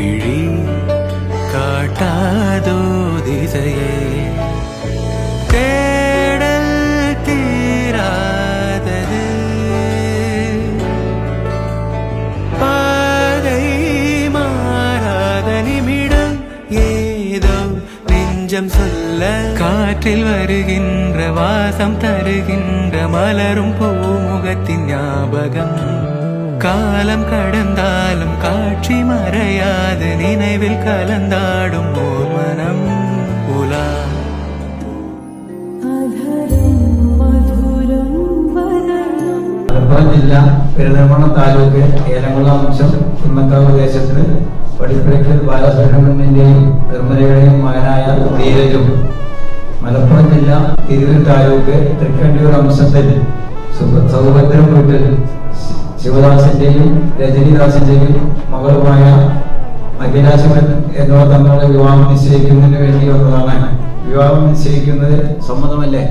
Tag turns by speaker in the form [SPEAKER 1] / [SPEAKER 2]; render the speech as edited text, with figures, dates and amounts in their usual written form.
[SPEAKER 1] விழி காட்டாதோ திசையே தேடல் தீராதது பாதை மாறாத நிமிடம் ஏதோ நெஞ்சம் சொல்ல காற்றில் வருகின்ற வாசம் தருகின்ற மலரும் பூமுகத்தின் ஞாபகம் காலம் கடந்தாலும் காட்சி மறையாது நினைவில் കലന്താടും ഓർ മനം ഉലാ
[SPEAKER 2] മലപ്പുറം ജില്ല പെരിന്തൽമണ്ണ താലൂക്ക് ഏലംകുളം അംശം കുന്നക്കാവ് ദേശത്ത് പടിപ്പുരയ്ക്കൽ ബാലസുബ്രഹ്മണ്യന്റെയും നിർമ്മലയുടെയും മകനായ ധീരജും മലപ്പുറം ജില്ല തിരൂർ താലൂക്ക് തൃക്കണ്ടിയൂർ അംശത്തിൽ സൗഭദ്രം വീട്ടിൽ ശിവദാസിന്റെയും രജനീദാസിന്റെയും മകളുമായ അഖിലാശിവൻ എന്നിവർ തങ്ങളുടെ വിവാഹം നിശ്ചയിക്കുന്നതിന് വേണ്ടി വന്നതാണ്. വിവാഹം നിശ്ചയിക്കുന്നത് സമ്മതമല്ലേ?